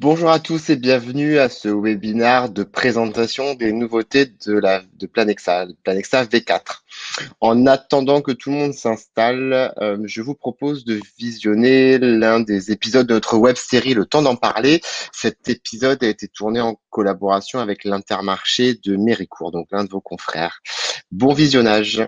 Bonjour à tous et bienvenue à ce webinaire de présentation des nouveautés de Planexa, Planexa V4. En attendant que tout le monde s'installe, je vous propose de visionner l'un des épisodes de notre web série Le temps d'en parler. Cet épisode a été tourné en collaboration avec l'Intermarché de Méricourt, donc l'un de vos confrères. Bon visionnage.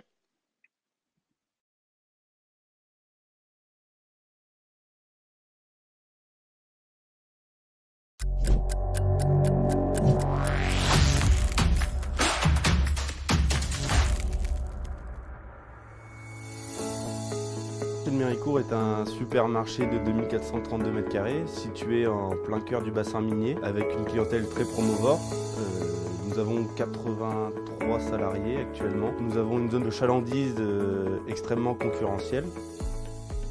Le Méricourt est un supermarché de 2432 m² situé en plein cœur du bassin minier avec une clientèle très promovore. Nous avons 83 salariés actuellement. Nous avons une zone de chalandise extrêmement concurrentielle.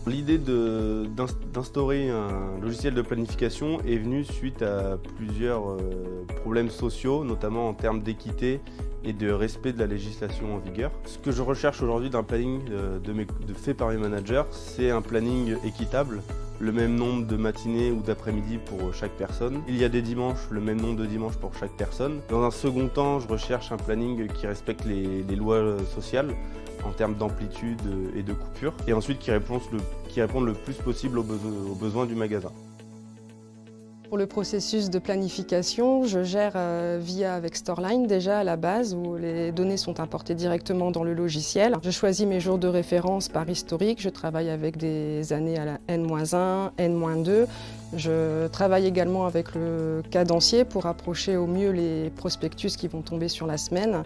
L'idée d'instaurer un logiciel de planification est venue suite à plusieurs problèmes sociaux, notamment en termes d'équité et de respect de la législation en vigueur. Ce que je recherche aujourd'hui d'un planning fait par mes managers, c'est un planning équitable, le même nombre de matinées ou d'après-midi pour chaque personne. Il y a des dimanches, le même nombre de dimanches pour chaque personne. Dans un second temps, je recherche un planning qui respecte les lois sociales en termes d'amplitude et de coupure, et ensuite qui répondent le plus possible aux besoins du magasin. Pour le processus de planification, je gère via avec Storeline déjà à la base où les données sont importées directement dans le logiciel. Je choisis mes jours de référence par historique, je travaille avec des années à la N-1, N-2. Je travaille également avec le cadencier pour approcher au mieux les prospectus qui vont tomber sur la semaine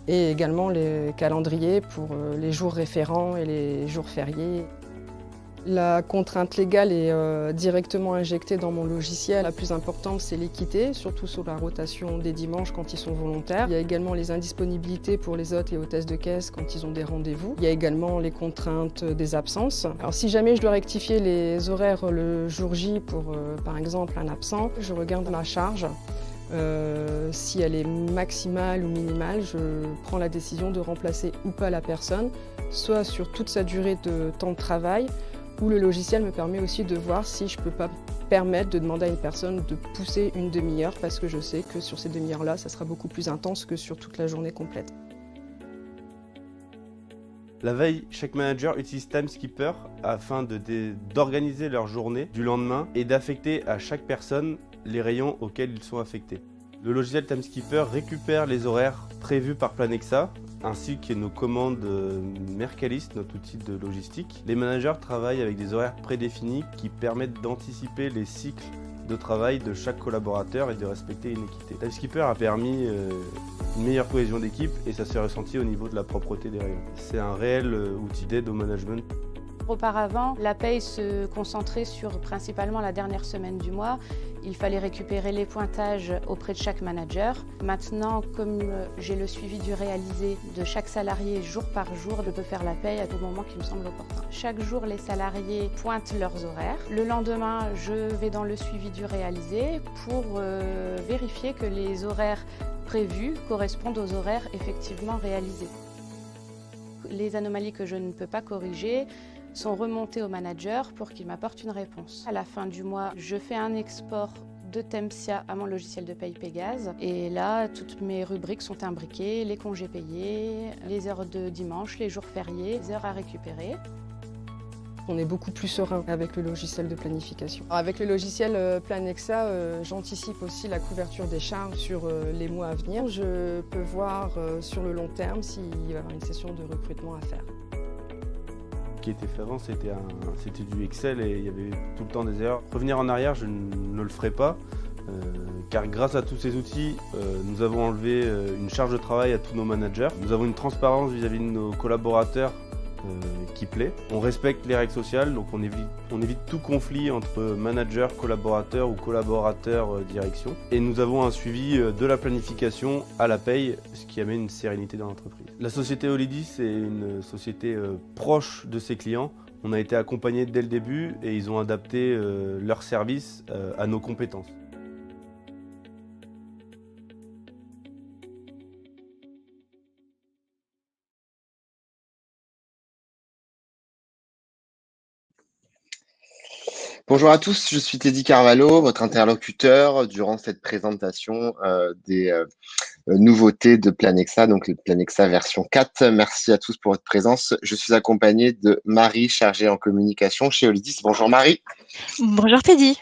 et également les calendriers pour les jours référents et les jours fériés. La contrainte légale est directement injectée dans mon logiciel. La plus importante, c'est l'équité, surtout sur la rotation des dimanches quand ils sont volontaires. Il y a également les indisponibilités pour les hôtes et hôtesses de caisse quand ils ont des rendez-vous. Il y a également les contraintes des absences. Alors si jamais je dois rectifier les horaires le jour J pour par exemple un absent, je regarde ma charge. Si elle est maximale ou minimale, je prends la décision de remplacer ou pas la personne, soit sur toute sa durée de temps de travail, où le logiciel me permet aussi de voir si je ne peux pas permettre de demander à une personne de pousser une demi-heure parce que je sais que sur ces demi-heures-là, ça sera beaucoup plus intense que sur toute la journée complète. La veille, chaque manager utilise TimeSkipper afin d'organiser leur journée du lendemain et d'affecter à chaque personne les rayons auxquels ils sont affectés. Le logiciel TimeSkipper récupère les horaires prévus par Planexa ainsi que nos commandes Mercalis, notre outil de logistique. Les managers travaillent avec des horaires prédéfinis qui permettent d'anticiper les cycles de travail de chaque collaborateur et de respecter une équité. TimeSkipper a permis une meilleure cohésion d'équipe et ça s'est ressenti au niveau de la propreté des rayons. C'est un réel outil d'aide au management. Auparavant, la paye se concentrait sur principalement la dernière semaine du mois. Il fallait récupérer les pointages auprès de chaque manager. Maintenant, comme j'ai le suivi du réalisé de chaque salarié jour par jour, je peux faire la paye à tout moment qui me semble opportun. Chaque jour, les salariés pointent leurs horaires. Le lendemain, je vais dans le suivi du réalisé pour vérifier que les horaires prévus correspondent aux horaires effectivement réalisés. Les anomalies que je ne peux pas corriger sont remontées au manager pour qu'il m'apporte une réponse. À la fin du mois, je fais un export de Tempsia à mon logiciel de paye Pégase. Et là, toutes mes rubriques sont imbriquées, les congés payés, les heures de dimanche, les jours fériés, les heures à récupérer. On est beaucoup plus serein avec le logiciel de planification. Avec le logiciel Planexa, j'anticipe aussi la couverture des charges sur les mois à venir. Je peux voir sur le long terme s'il y a une session de recrutement à faire. Ce qui était fait avant, c'était du Excel et il y avait tout le temps des erreurs. Revenir en arrière, je ne le ferai pas, car grâce à tous ces outils, nous avons enlevé une charge de travail à tous nos managers. Nous avons une transparence vis-à-vis de nos collaborateurs qui plaît. On respecte les règles sociales, donc on évite tout conflit entre manager, collaborateur ou collaborateur direction. Et nous avons un suivi de la planification à la paye, ce qui amène une sérénité dans l'entreprise. La société Olidis est une société proche de ses clients. On a été accompagnés dès le début et ils ont adapté leurs services à nos compétences. Bonjour à tous, je suis Teddy Carvalho, votre interlocuteur durant cette présentation des nouveautés de Planexa, donc le Planexa version 4. Merci à tous pour votre présence. Je suis accompagné de Marie, chargée en communication chez Olydis. Bonjour Marie. Bonjour Teddy.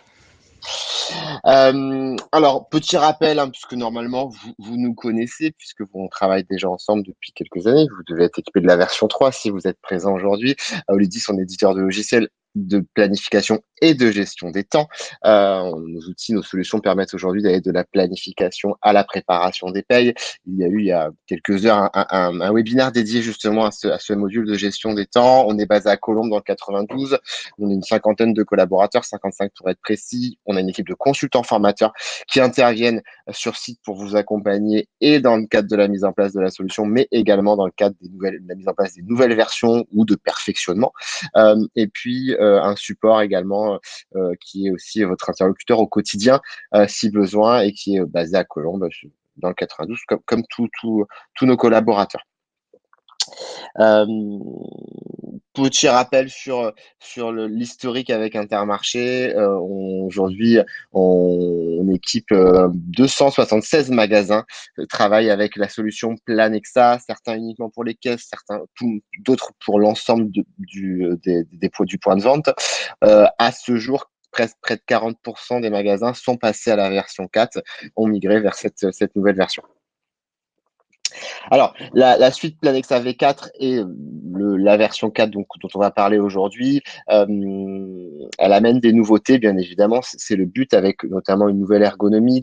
Alors, petit rappel, hein, puisque normalement, vous nous connaissez, puisque on travaille déjà ensemble depuis quelques années. Vous devez être équipé de la version 3 si vous êtes présent aujourd'hui. Olydis, on est éditeur de logiciels de planification et de gestion des temps. Nos outils, nos solutions permettent aujourd'hui d'aller de la planification à la préparation des payes. Il y a eu, il y a quelques heures, un webinaire dédié justement à ce module de gestion des temps. On est basé à Colombes dans le 92. On est une cinquantaine de collaborateurs, 55 pour être précis. On a une équipe de consultants formateurs qui interviennent sur site pour vous accompagner et dans le cadre de la mise en place de la solution, mais également dans le cadre de la mise en place des nouvelles versions ou de perfectionnement. Et puis, un support également qui est aussi votre interlocuteur au quotidien si besoin et qui est basé à Colombes dans le 92 comme tous nos collaborateurs. Petit rappel sur l'historique avec Intermarché. Aujourd'hui, on équipe 276 magasins, travaille avec la solution Planexa, certains uniquement pour les caisses, d'autres pour l'ensemble des produits point de vente. À ce jour, presque près de 40% des magasins sont passés à la version 4, ont migré vers cette nouvelle version. Alors, la suite Planexa V4 et la version 4 dont on va parler aujourd'hui, elle amène des nouveautés, bien évidemment. C'est le but, avec notamment une nouvelle ergonomie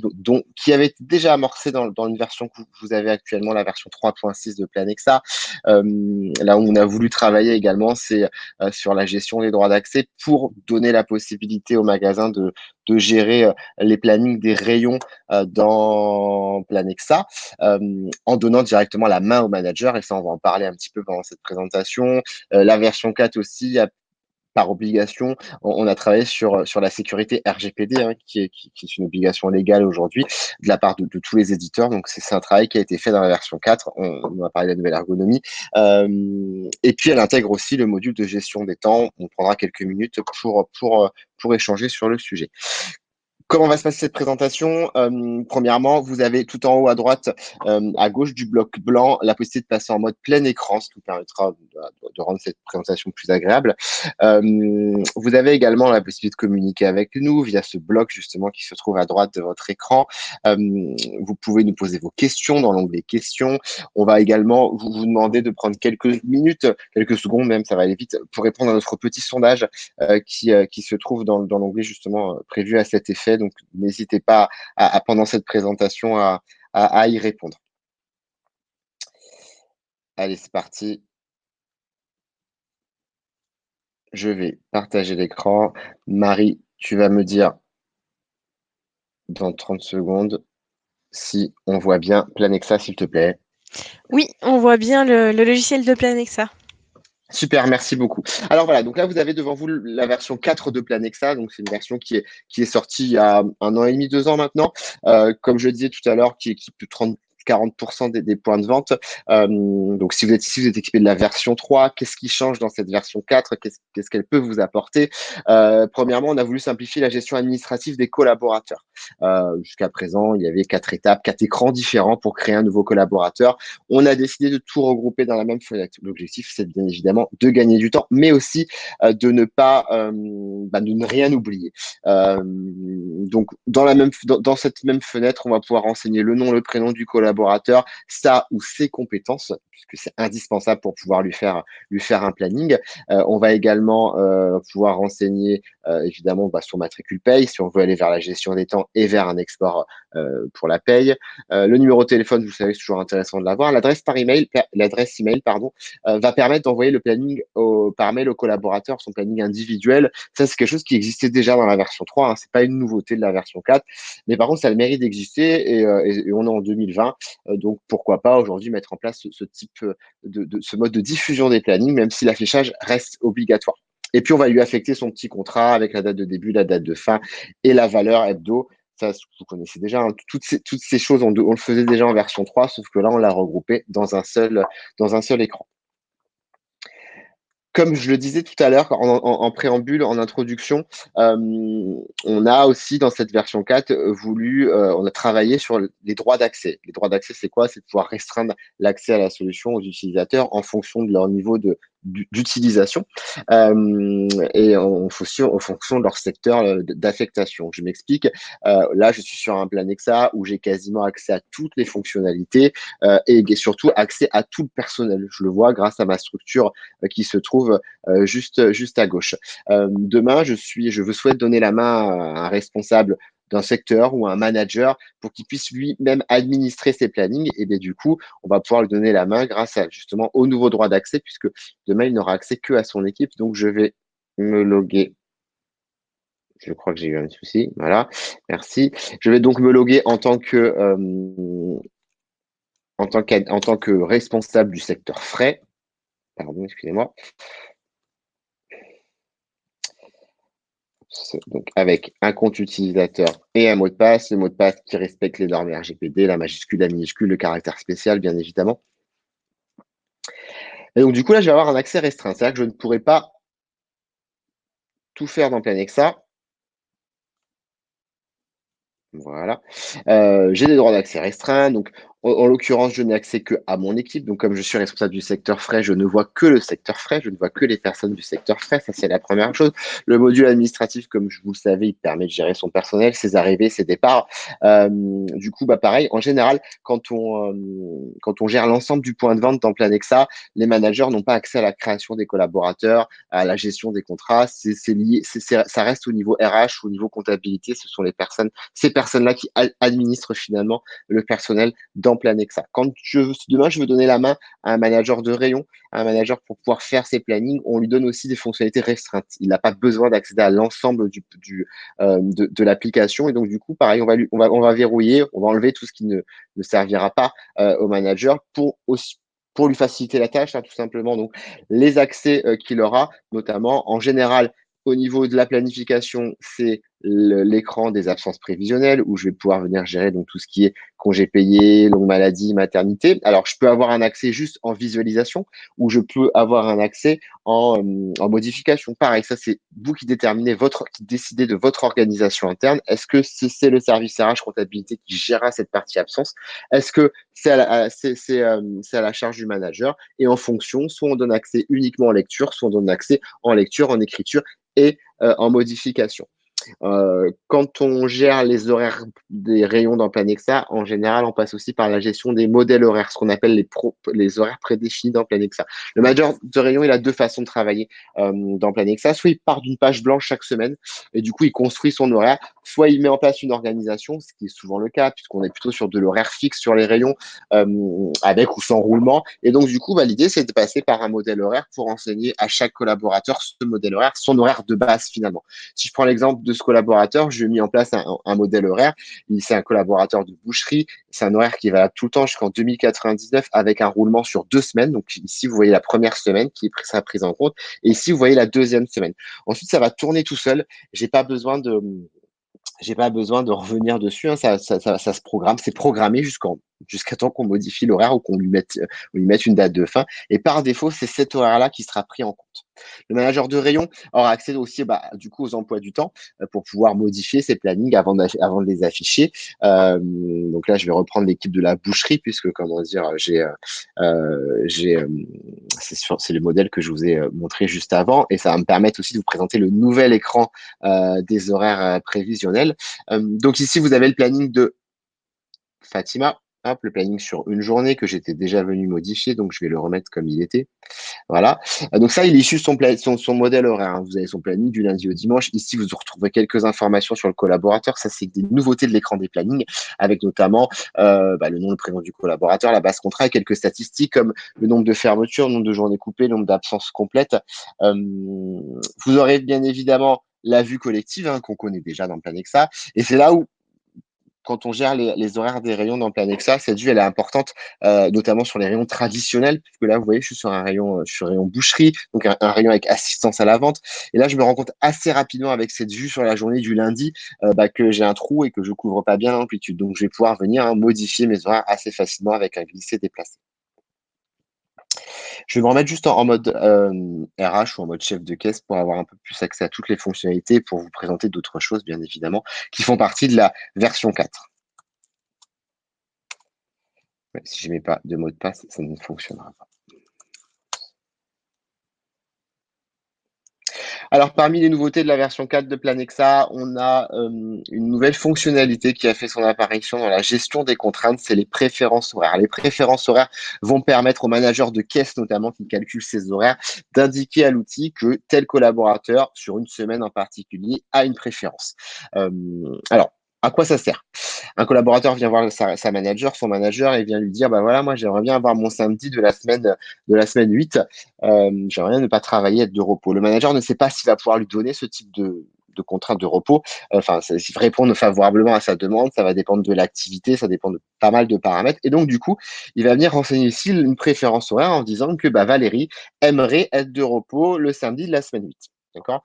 qui avait été déjà amorcée dans une version que vous avez actuellement, la version 3.6 de Planexa. Là où on a voulu travailler également, c'est sur la gestion des droits d'accès pour donner la possibilité aux magasins de gérer les plannings des rayons dans Planexa, en donnant directement la main au manager, et ça on va en parler un petit peu pendant cette présentation. La version 4 aussi, par obligation, on a travaillé sur la sécurité RGPD, hein, qui est une obligation légale aujourd'hui de la part de tous les éditeurs. Donc c'est un travail qui a été fait dans la version 4. On va parler de la nouvelle ergonomie. Et puis elle intègre aussi le module de gestion des temps. On prendra quelques minutes pour échanger sur le sujet. Comment va se passer cette présentation? Premièrement, vous avez tout en haut à droite, à gauche du bloc blanc, la possibilité de passer en mode plein écran, ce qui vous permettra de rendre cette présentation plus agréable. Vous avez également la possibilité de communiquer avec nous via ce bloc justement qui se trouve à droite de votre écran. Vous pouvez nous poser vos questions dans l'onglet questions. On va également vous demander de prendre quelques minutes, quelques secondes même, ça va aller vite, pour répondre à notre petit sondage qui se trouve dans l'onglet justement prévu à cet effet. Donc, n'hésitez pas pendant cette présentation à y répondre. Allez, c'est parti. Je vais partager l'écran. Marie, tu vas me dire dans 30 secondes si on voit bien Planexa, s'il te plaît. Oui, on voit bien le logiciel de Planexa. Super, merci beaucoup. Alors voilà, donc là, vous avez devant vous la version 4 de Planexa. Donc, c'est une version qui est sortie il y a 1 an et demi, 2 ans maintenant. Comme je le disais tout à l'heure, qui équipe 40% des points de vente. Donc, si vous êtes ici, vous êtes équipé de la version 3. Qu'est-ce qui change dans cette version 4? Qu'est-ce qu'elle peut vous apporter? Premièrement, on a voulu simplifier la gestion administrative des collaborateurs. Jusqu'à présent, il y avait 4 étapes, 4 écrans différents pour créer un nouveau collaborateur. On a décidé de tout regrouper dans la même fenêtre. L'objectif, c'est bien évidemment de gagner du temps, mais aussi de ne rien oublier. Donc, dans cette même fenêtre, on va pouvoir renseigner le nom, le prénom du collaborateur, sa ou ses compétences, puisque c'est indispensable pour pouvoir lui faire un planning. On va également pouvoir renseigner évidemment son matricule paye, si on veut aller vers la gestion des temps et vers un export pour la paye. Le numéro de téléphone, vous savez, c'est toujours intéressant de l'avoir. L'adresse email, va permettre d'envoyer le planning par mail au collaborateur, son planning individuel. Ça, c'est quelque chose qui existait déjà dans la version 3. Hein. C'est pas une nouveauté de la version 4. Mais par contre, ça a le mérite d'exister et on est en 2020. Donc, pourquoi pas aujourd'hui mettre en place ce type ce mode de diffusion des plannings, même si l'affichage reste obligatoire. Et puis, on va lui affecter son petit contrat avec la date de début, la date de fin et la valeur hebdo. Ça, vous connaissez déjà. Hein. Toutes ces choses, on le faisait déjà en version 3, sauf que là, on l'a regroupé dans un seul écran. comme je le disais tout à l'heure en préambule, en introduction, on a aussi dans cette version 4 on a travaillé sur les droits d'accès. Les droits d'accès, c'est quoi? C'est de pouvoir restreindre l'accès à la solution aux utilisateurs en fonction de leur niveau d'utilisation et en fonction de leur secteur d'affectation. Je m'explique. Là, je suis sur un plan Nexa où j'ai quasiment accès à toutes les fonctionnalités et surtout accès à tout le personnel. Je le vois grâce à ma structure qui se trouve juste à gauche. Demain, je souhaite donner la main à un responsable d'un secteur ou un manager pour qu'il puisse lui-même administrer ses plannings. Et bien du coup, on va pouvoir lui donner la main grâce justement au nouveau droit d'accès, puisque demain, il n'aura accès que à son équipe. Donc, je vais me loguer. Je crois que j'ai eu un souci. Voilà, merci. Je vais donc me loguer en tant que responsable du secteur frais. Pardon, excusez-moi. Donc, avec un compte utilisateur et un mot de passe, le mot de passe qui respecte les normes RGPD, la majuscule, la minuscule, le caractère spécial, bien évidemment. Et donc, du coup, là, je vais avoir un accès restreint. C'est-à-dire que je ne pourrai pas tout faire dans Planexa. Voilà. J'ai des droits d'accès restreints. Donc, en l'occurrence, je n'ai accès que à mon équipe. Donc, comme je suis responsable du secteur frais, je ne vois que le secteur frais. Je ne vois que les personnes du secteur frais. Ça, c'est la première chose. Le module administratif, comme vous le savez, il permet de gérer son personnel, ses arrivées, ses départs. Du coup, bah, pareil, en général, quand on gère l'ensemble du point de vente dans Planexa, les managers n'ont pas accès à la création des collaborateurs, à la gestion des contrats. Ça reste au niveau RH, au niveau comptabilité. Ce sont ces personnes-là qui administrent finalement le personnel dans Planexa. Demain, je veux donner la main à un manager de rayon, à un manager pour pouvoir faire ses plannings, on lui donne aussi des fonctionnalités restreintes. Il n'a pas besoin d'accéder à l'ensemble de l'application. Et donc, du coup, pareil, on va verrouiller, on va enlever tout ce qui ne servira pas au manager pour lui faciliter la tâche, hein, tout simplement. Donc, les accès qu'il aura, notamment, en général, au niveau de la planification, c'est l'écran des absences prévisionnelles où je vais pouvoir venir gérer donc tout ce qui est congé payé, longue maladie, maternité. Alors, je peux avoir un accès juste en visualisation ou je peux avoir un accès en modification. Pareil, ça, c'est vous qui qui décidez de votre organisation interne. Est-ce que c'est le service RH comptabilité qui gérera cette partie absence? Est-ce que c'est à la charge du manager? Et en fonction, soit on donne accès uniquement en lecture, soit on donne accès en lecture, en écriture et en modification. Quand on gère les horaires des rayons dans Planexa, en général, on passe aussi par la gestion des modèles horaires, ce qu'on appelle les horaires prédéfinis dans Planexa. Le manager de rayon, il a deux façons de travailler dans Planexa. Soit il part d'une page blanche chaque semaine et du coup, il construit son horaire. Soit il met en place une organisation, ce qui est souvent le cas, puisqu'on est plutôt sur de l'horaire fixe sur les rayons avec ou sans roulement. Et donc, du coup, bah, l'idée, c'est de passer par un modèle horaire pour enseigner à chaque collaborateur ce modèle horaire, son horaire de base finalement. Si je prends l'exemple de ce collaborateur, je lui ai mis en place un modèle horaire. C'est un collaborateur de boucherie. C'est un horaire qui est valable tout le temps jusqu'en 2099 avec un roulement sur 2 semaines. Donc ici, vous voyez la première semaine qui sera prise en compte. Et ici, vous voyez la deuxième semaine. Ensuite, ça va tourner tout seul. J'ai pas besoin de revenir dessus, hein, ça se programme, c'est programmé jusqu'à temps qu'on modifie l'horaire ou on lui mette une date de fin. Et par défaut, c'est cet horaire-là qui sera pris en compte. Le manager de rayon aura accès aussi du coup aux emplois du temps pour pouvoir modifier ses plannings avant de les afficher. Donc là, je vais reprendre l'équipe de la boucherie puisque, comment dire, c'est le modèle que je vous ai montré juste avant et ça va me permettre aussi de vous présenter le nouvel écran des horaires prévisionnels. Donc ici, vous avez le planning de Fatima. Hop, le planning sur une journée que j'étais déjà venu modifier, donc je vais le remettre comme il était. Voilà. Donc ça, il est issu de son modèle horaire, hein. Vous avez son planning du lundi au dimanche. Ici, vous retrouvez quelques informations sur le collaborateur. Ça, c'est des nouveautés de l'écran des plannings, avec notamment le nom, le prénom du collaborateur, la base contrat et quelques statistiques comme le nombre de fermetures, le nombre de journées coupées, le nombre d'absences complètes. Vous aurez bien évidemment la vue collective hein, qu'on connaît déjà dans Planexa. Et c'est là où quand on gère les horaires des rayons dans Planexa, cette vue elle est importante, notamment sur les rayons traditionnels, puisque là, vous voyez, je suis sur un rayon boucherie, donc un rayon avec assistance à la vente. Et là, je me rends compte assez rapidement avec cette vue sur la journée du lundi que j'ai un trou et que je couvre pas bien l'amplitude. Donc, je vais pouvoir venir modifier mes horaires assez facilement avec un glisser déplacé. Je vais me remettre juste en mode RH ou en mode chef de caisse pour avoir un peu plus accès à toutes les fonctionnalités, pour vous présenter d'autres choses, bien évidemment, qui font partie de la version 4. Ouais, si je ne mets pas de mot de passe, ça ne fonctionnera pas. Alors, parmi les nouveautés de la version 4 de Planexa, on a une nouvelle fonctionnalité qui a fait son apparition dans la gestion des contraintes, c'est les préférences horaires. Les préférences horaires vont permettre aux managers de caisse, notamment qui calculent ces horaires, d'indiquer à l'outil que tel collaborateur, sur une semaine en particulier, a une préférence. Alors, à quoi ça sert? Un collaborateur vient voir sa manager, son manager, et vient lui dire, bah voilà, moi j'aimerais bien avoir mon samedi de la semaine 8. J'aimerais bien ne pas travailler, être de repos. Le manager ne sait pas s'il va pouvoir lui donner ce type de contrainte de repos. Enfin, répondre favorablement à sa demande, ça va dépendre de l'activité, ça dépend de pas mal de paramètres. Et donc, du coup, il va venir renseigner ici une préférence horaire en disant que bah, Valérie aimerait être de repos le samedi de la semaine 8. D'accord?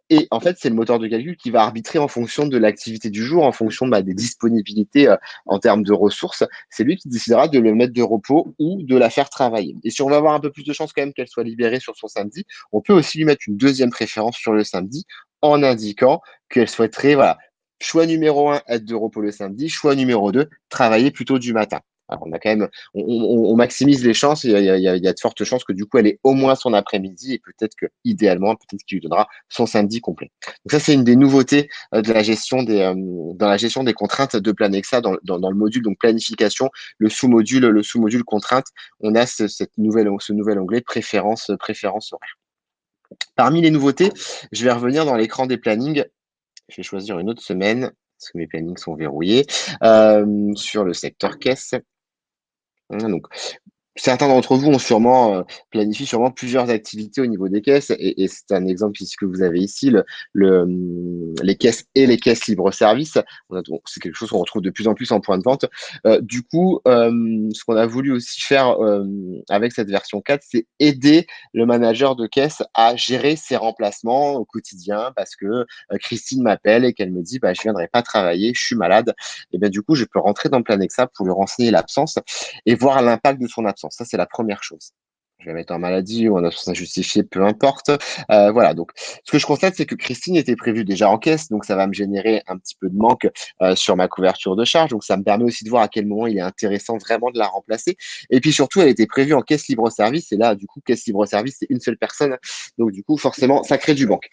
Et en fait, c'est le moteur de calcul qui va arbitrer en fonction de l'activité du jour, en fonction bah, des disponibilités en termes de ressources. C'est lui qui décidera de le mettre de repos ou de la faire travailler. Et si on veut avoir un peu plus de chance quand même qu'elle soit libérée sur son samedi, on peut aussi lui mettre une deuxième préférence sur le samedi en indiquant qu'elle souhaiterait, voilà, choix numéro 1, être de repos le samedi, choix numéro 2, travailler plutôt du matin. Alors, on a quand même, on maximise les chances. Il y a de fortes chances que du coup, elle ait au moins son après-midi et peut-être que, idéalement, peut-être qu'il lui donnera son samedi complet. Donc ça, c'est une des nouveautés de la gestion dans la gestion des contraintes de Planexa dans le module donc planification, le sous-module contrainte. On a ce nouvel onglet préférence horaire. Parmi les nouveautés, je vais revenir dans l'écran des plannings. Je vais choisir une autre semaine parce que mes plannings sont verrouillés sur le secteur caisse. Donc, certains d'entre vous ont planifient sûrement plusieurs activités au niveau des caisses et c'est un exemple ici que vous avez ici, les caisses et les caisses libre-service. C'est quelque chose qu'on retrouve de plus en plus en point de vente. Du coup, ce qu'on a voulu aussi faire avec cette version 4, c'est aider le manager de caisse à gérer ses remplacements au quotidien parce que Christine m'appelle et qu'elle me dit bah, je viendrai pas travailler, je suis malade. Et bien du coup, je peux rentrer dans Planexa pour lui renseigner l'absence et voir l'impact de son absence. Ça, c'est la première chose. Je vais mettre en maladie ou en absence injustifiée, peu importe. Voilà, donc ce que je constate, c'est que Christine était prévue déjà en caisse, donc ça va me générer un petit peu de manque sur ma couverture de charge. Donc ça me permet aussi de voir à quel moment il est intéressant vraiment de la remplacer. Et puis surtout, elle était prévue en caisse libre-service. Et là, du coup, caisse libre-service, c'est une seule personne. Donc du coup, forcément, ça crée du manque.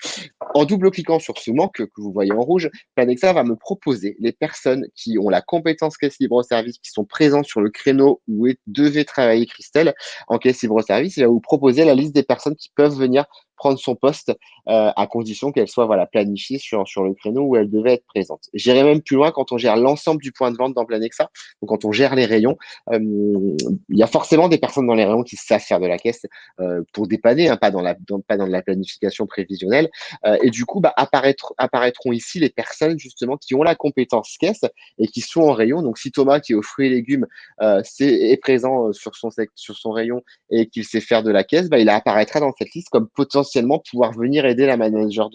En double-cliquant sur ce manque que vous voyez en rouge, Planexa va me proposer les personnes qui ont la compétence caisse libre-service, qui sont présentes sur le créneau où devait travailler Christelle en caisse libre-service. Il va vous proposer la liste des personnes qui peuvent venir prendre son poste à condition qu'elle soit voilà, planifiée sur le créneau où elle devait être présente. J'irai même plus loin quand on gère l'ensemble du point de vente dans Planexa, donc quand on gère les rayons, il y a forcément des personnes dans les rayons qui savent faire de la caisse pour dépanner, hein, pas dans la planification prévisionnelle. Et du coup, bah, apparaîtront ici les personnes justement qui ont la compétence caisse et qui sont en rayon. Donc, si Thomas, qui est aux fruits et légumes, est présent sur son rayon et qu'il sait faire de la caisse, bah, il apparaîtra dans cette liste comme potentiellement pouvoir venir aider le manager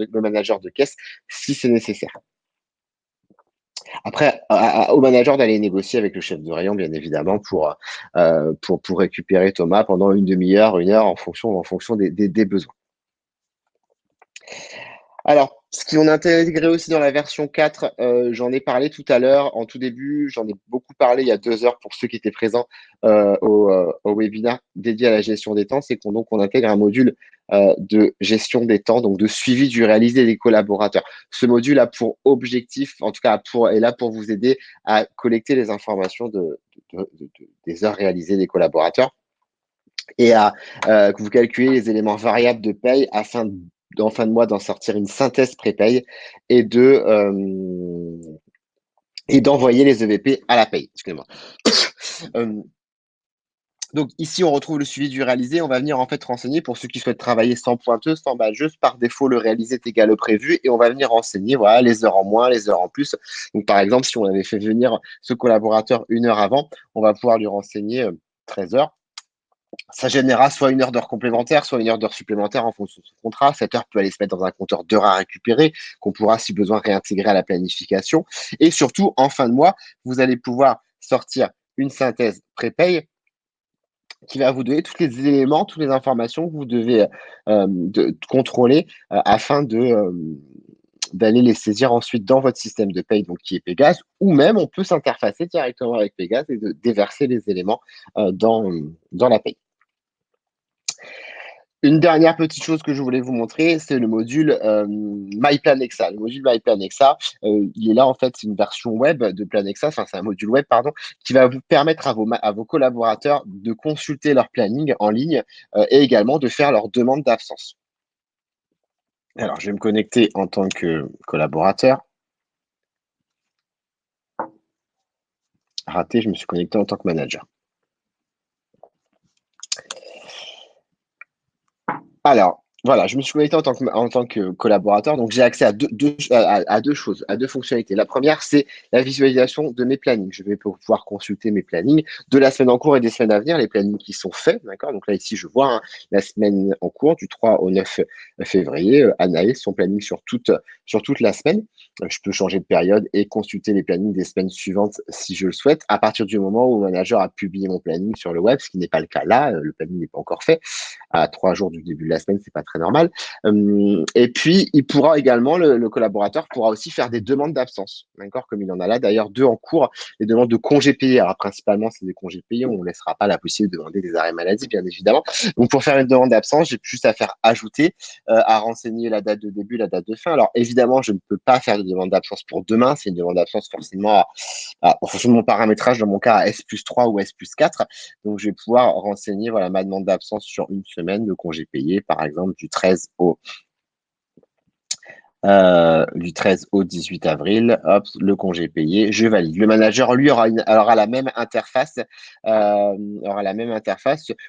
de caisse si c'est nécessaire. Après, au manager d'aller négocier avec le chef de rayon, bien évidemment, pour récupérer Thomas pendant une demi-heure, une heure, en fonction des besoins. Alors, ce qu'on a intégré aussi dans la version 4, j'en ai parlé tout à l'heure, en tout début, j'en ai beaucoup parlé il y a 2 heures pour ceux qui étaient présents au webinaire dédié à la gestion des temps, c'est qu'on intègre un module de gestion des temps, donc de suivi du réalisé des collaborateurs. Ce module a pour objectif, en tout cas est là pour vous aider à collecter les informations des heures réalisées des collaborateurs et à que vous calculez les éléments variables de paye afin en fin de mois d'en sortir une synthèse pré-paye et d'envoyer les EVP à la paye. Excusez-moi. Donc ici, on retrouve le suivi du réalisé. On va venir en fait renseigner pour ceux qui souhaitent travailler sans pointeuse, sans badgeuse. Par défaut, le réalisé est égal au prévu et on va venir renseigner voilà, les heures en moins, les heures en plus. Donc par exemple, si on avait fait venir ce collaborateur 1 heure avant, on va pouvoir lui renseigner 13 heures. Ça générera soit 1 heure d'heure complémentaire, soit 1 heure d'heure supplémentaire en fonction de son contrat. Cette heure peut aller se mettre dans un compteur d'heures à récupérer qu'on pourra, si besoin, réintégrer à la planification. Et surtout, en fin de mois, vous allez pouvoir sortir une synthèse pré-paye qui va vous donner tous les éléments, toutes les informations que vous devez contrôler afin d'aller les saisir ensuite dans votre système de paye, donc qui est Pégase, ou même on peut s'interfacer directement avec Pégase et de déverser les éléments dans la paye. Une dernière petite chose que je voulais vous montrer, c'est le module MyPlanexa. Le module MyPlanexa, il est là en fait, c'est une version web de Planexa, enfin c'est un module web, pardon, qui va vous permettre à vos collaborateurs de consulter leur planning en ligne et également de faire leur demande d'absence. Alors, je vais me connecter en tant que collaborateur. Raté, je me suis connecté en tant que manager. Alors, voilà, je me suis connecté en tant que collaborateur, donc j'ai accès à deux choses, à deux fonctionnalités. La première, c'est la visualisation de mes plannings. Je vais pouvoir consulter mes plannings de la semaine en cours et des semaines à venir, les plannings qui sont faits, d'accord? Donc là, ici, je vois la semaine en cours du 3 au 9 février. Anaïs, son planning sur toute la semaine. Je peux changer de période et consulter les plannings des semaines suivantes si je le souhaite, à partir du moment où le manager a publié mon planning sur le web, ce qui n'est pas le cas là, le planning n'est pas encore fait. À 3 jours du début de la semaine, c'est pas très normal. Et puis, il pourra également, le collaborateur pourra aussi faire des demandes d'absence, d'accord, comme il en a là d'ailleurs 2 en cours, les demandes de congés payés. Alors, principalement, c'est des congés payés, on ne laissera pas la possibilité de demander des arrêts maladie, bien évidemment. Donc, pour faire une demande d'absence, j'ai juste à faire ajouter, à renseigner la date de début, la date de fin. Alors, évidemment, je ne peux pas faire de demande d'absence pour demain, c'est une demande d'absence forcément en fonction de mon paramétrage, dans mon cas, à S+3 ou S+4. Donc, je vais pouvoir renseigner voilà, ma demande d'absence sur une semaine de congés payés, par exemple, du 13 au 18 avril, hop, le congé payé, je valide. Le manager, lui, aura la même interface,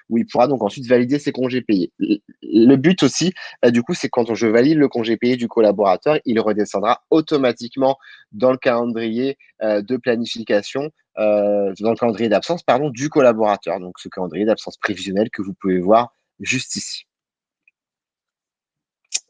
où il pourra donc ensuite valider ses congés payés. Le but aussi, du coup, c'est quand je valide le congé payé du collaborateur, il redescendra automatiquement dans le calendrier de planification, dans le calendrier d'absence, pardon, du collaborateur. Donc, ce calendrier d'absence prévisionnel que vous pouvez voir juste ici.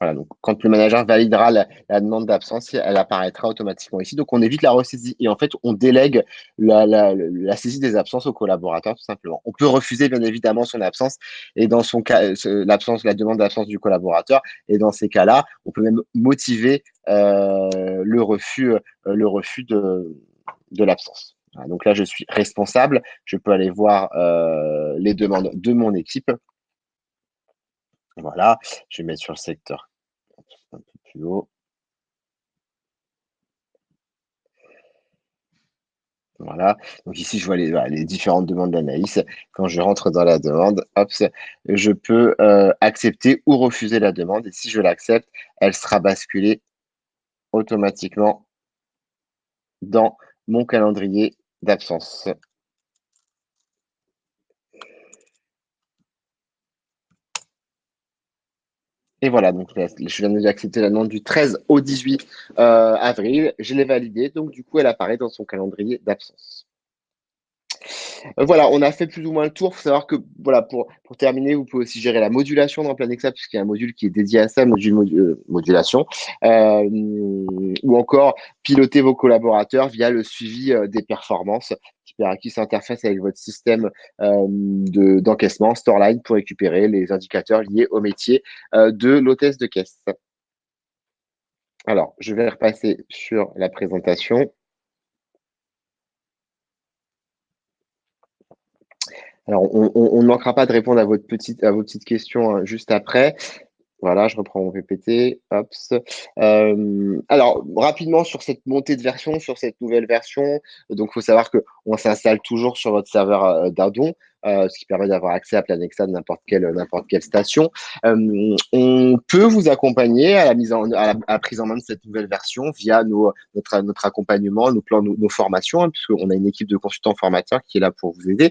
Voilà, donc quand le manager validera la demande d'absence, elle apparaîtra automatiquement ici. Donc, on évite la ressaisie et en fait, on délègue la saisie des absences au collaborateur, tout simplement. On peut refuser, bien évidemment, son absence et dans son cas, la demande d'absence du collaborateur. Et dans ces cas-là, on peut même motiver le refus de l'absence. Voilà, donc là, je suis responsable. Je peux aller voir les demandes de mon équipe. Voilà, je vais mettre sur le secteur un peu plus haut. Voilà, donc ici je vois les différentes demandes d'Anaïs. Quand je rentre dans la demande, hop, je peux accepter ou refuser la demande. Et si je l'accepte, elle sera basculée automatiquement dans mon calendrier d'absence. Et voilà, donc je viens d'accepter la demande du 13 au 18 avril. Je l'ai validée, donc du coup, elle apparaît dans son calendrier d'absence. Voilà, on a fait plus ou moins le tour. Il faut savoir que, voilà, pour terminer, vous pouvez aussi gérer la modulation dans Planexa, puisqu'il y a un module qui est dédié à ça, modulation, ou encore piloter vos collaborateurs via le suivi des performances, qui s'interface avec votre système d'encaissement Storeline pour récupérer les indicateurs liés au métier de l'hôtesse de caisse. Alors, je vais repasser sur la présentation. Alors, on ne manquera pas de répondre à vos petites questions hein, juste après. Voilà, je reprends mon PPT. Hops. Alors, rapidement sur cette montée de version, sur cette nouvelle version, donc il faut savoir qu'on s'installe toujours sur votre serveur d'Ardon, ce qui permet d'avoir accès à Planexa de n'importe quelle station. On peut vous accompagner à la prise en main de cette nouvelle version via notre accompagnement, nos plans, nos formations, hein, puisqu'on a une équipe de consultants formateurs qui est là pour vous aider.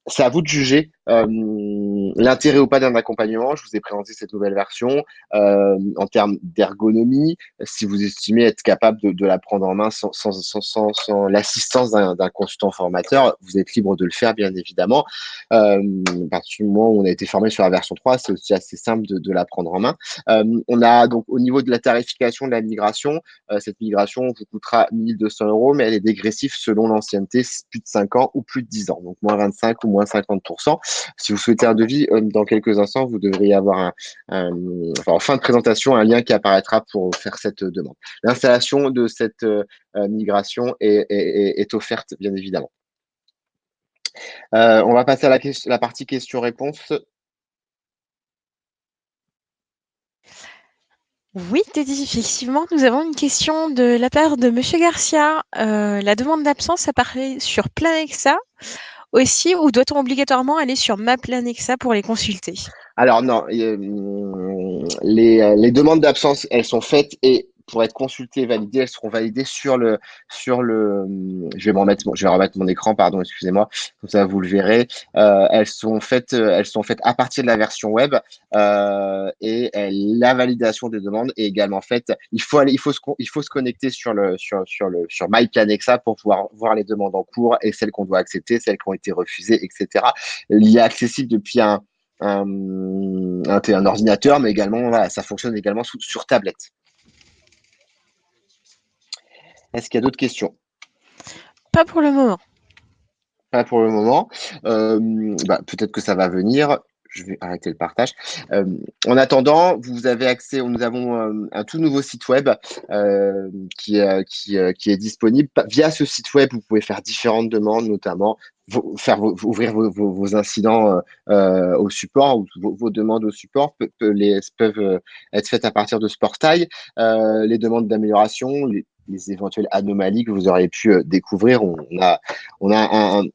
C'est à vous de juger l'intérêt ou pas d'un accompagnement. Je vous ai présenté cette nouvelle version en termes d'ergonomie. Si vous estimez être capable de la prendre en main sans sans l'assistance d'un consultant formateur, vous êtes libre de le faire, bien évidemment. À partir du moment où on a été formé sur la version 3, c'est aussi assez simple de la prendre en main. On a donc au niveau de la tarification de la migration, cette migration vous coûtera 1 200 €, mais elle est dégressive selon l'ancienneté, plus de 5 ans ou plus de 10 ans. Donc moins 25 ou moins 50%. Si vous souhaitez un devis, dans quelques instants, vous devriez avoir en fin de présentation, un lien qui apparaîtra pour faire cette demande. L'installation de cette migration est offerte, bien évidemment. On va passer à la partie questions-réponses. Oui, Teddy, effectivement, nous avons une question de la part de Monsieur Garcia. La demande d'absence apparaît sur Planexa aussi, ou doit-on obligatoirement aller sur Ma Planexa pour les consulter? Alors non, les demandes d'absence, elles sont faites et pour être consultées et validées, elles seront validées je vais remettre mon écran, pardon, excusez-moi, comme ça vous le verrez. Elles sont faites à partir de la version web et la validation des demandes est également faite. Il faut se connecter sur MyPlanexa pour pouvoir voir les demandes en cours et celles qu'on doit accepter, celles qui ont été refusées, etc. Il est accessible depuis un ordinateur, mais également, voilà, ça fonctionne également sur tablette. Est-ce qu'il y a d'autres questions? Pas pour le moment. Pas pour le moment. Peut-être que ça va venir. Je vais arrêter le partage. En attendant, vous avez accès, nous avons un tout nouveau site web qui est disponible. Via ce site web, vous pouvez faire différentes demandes, notamment ouvrir vos incidents au support, ou vos demandes au support peuvent être faites à partir de ce portail. Les demandes d'amélioration, les éventuelles anomalies que vous auriez pu découvrir. On a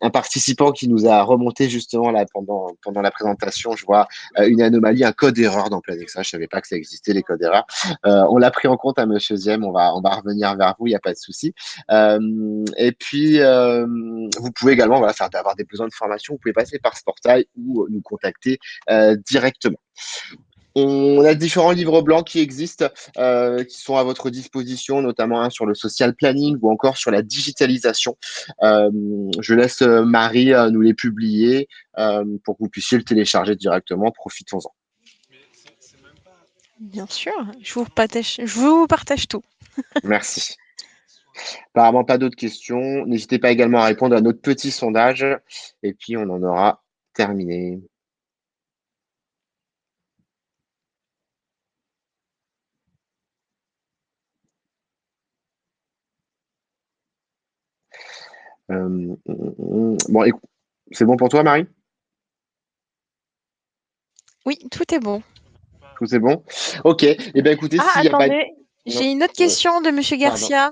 un participant qui nous a remonté justement là pendant la présentation. Je vois une anomalie, un code erreur dans Planexa. Je savais pas que ça existait, les codes erreurs. On l'a pris en compte à Monsieur Ziem. On va revenir vers vous. Il n'y a pas de souci. Et puis vous pouvez également avoir des besoins de formation. Vous pouvez passer par ce portail ou nous contacter directement. On a différents livres blancs qui existent, qui sont à votre disposition, notamment un sur le social planning ou encore sur la digitalisation. Je laisse Marie nous les publier pour que vous puissiez le télécharger directement. Profitons-en. Bien sûr, je vous partage tout. Merci. Apparemment, pas d'autres questions. N'hésitez pas également à répondre à notre petit sondage et puis on en aura terminé. Bon, écoute, c'est bon pour toi, Marie? Oui, tout est bon. Tout est bon? Ok. Eh bien, écoutez, Ah, s'il n'y a pas... attendez, j'ai une autre question de Monsieur Pardon. Garcia.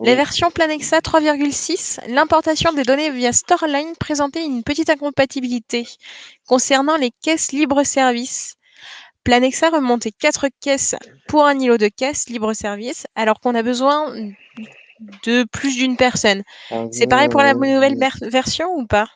La Oui. version Planexa 3.6, l'importation des données via Storyline présentait une petite incompatibilité concernant les caisses libre-service. Planexa remontait 4 caisses pour un îlot de caisse libre-service, alors qu'on a besoin de plus d'une personne. C'est pareil pour la nouvelle version ou pas?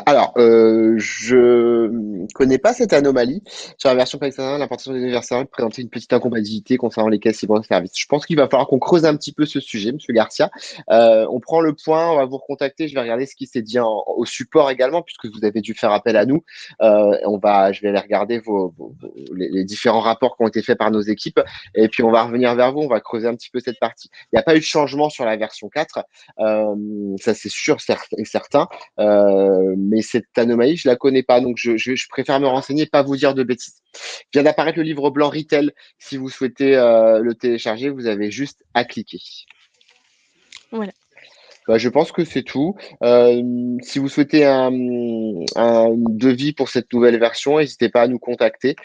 Alors, je connais pas cette anomalie. Sur la version Planexa, l'importation des anniversaires présentait une petite incompatibilité concernant les caisses libre-service. Je pense qu'il va falloir qu'on creuse un petit peu ce sujet, Monsieur Garcia. On prend le point, on va vous recontacter. Je vais regarder ce qui s'est dit au support également, puisque vous avez dû faire appel à nous. Je vais aller regarder les différents rapports qui ont été faits par nos équipes, et puis on va revenir vers vous. On va creuser un petit peu cette partie. Il n'y a pas eu de changement sur la version 4, ça c'est sûr et certain. Mais cette anomalie, je la connais pas, donc je préfère me renseigner et pas vous dire de bêtises. Vient d'apparaître le livre blanc Retail. Si vous souhaitez le télécharger, vous avez juste à cliquer. Voilà. Je pense que c'est tout. Si vous souhaitez un devis pour cette nouvelle version, n'hésitez pas à nous contacter.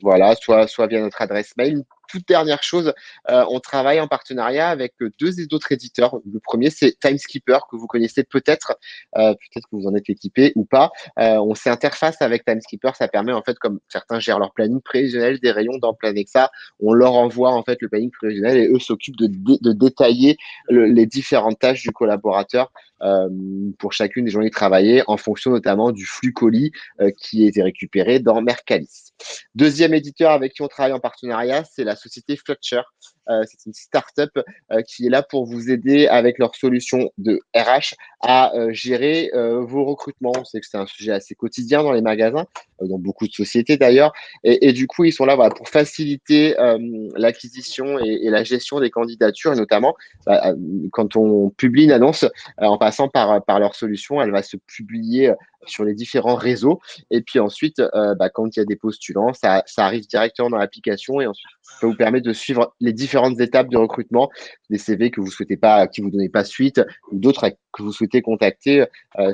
Voilà, soit via notre adresse mail. Une toute dernière chose, on travaille en partenariat avec deux autres éditeurs. Le premier, c'est Timeskeeper, que vous connaissez peut-être, peut-être que vous en êtes équipé ou pas. On s'interface avec Timeskeeper, ça permet en fait, comme certains gèrent leur planning prévisionnel des rayons dans Planexa, on leur envoie en fait le planning prévisionnel et eux s'occupent de détailler les différentes tâches du collaborateur pour chacune des journées travaillées en fonction notamment du flux colis qui est récupéré dans Mercalis. Deuxième éditeur avec qui on travaille en partenariat, c'est la société Fletcher. C'est une start-up qui est là pour vous aider avec leur solution de RH à gérer vos recrutements. On sait que c'est un sujet assez quotidien dans les magasins, dans beaucoup de sociétés d'ailleurs. Et du coup, ils sont là voilà, pour faciliter l'acquisition et la gestion des candidatures, et notamment quand on publie une annonce, en passant par leur solution, elle va se publier sur les différents réseaux. Et puis ensuite, quand il y a des postulants, ça arrive directement dans l'application et ensuite, ça vous permet de suivre les différentes étapes de recrutement, des CV que vous souhaitez pas, qui vous donnez pas suite, ou d'autres que vous souhaitez contacter.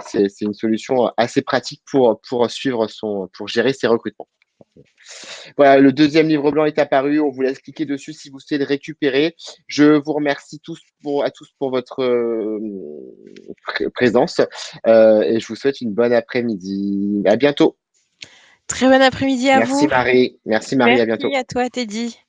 C'est une solution assez pratique pour suivre pour gérer ses recrutements. Voilà, le deuxième livre blanc est apparu. On vous laisse cliquer dessus si vous souhaitez le récupérer. Je vous remercie à tous pour votre présence et je vous souhaite une bonne après-midi. À bientôt. Très bon après-midi à Merci vous. Marie. Merci Marie, à bientôt. Merci à toi, Teddy.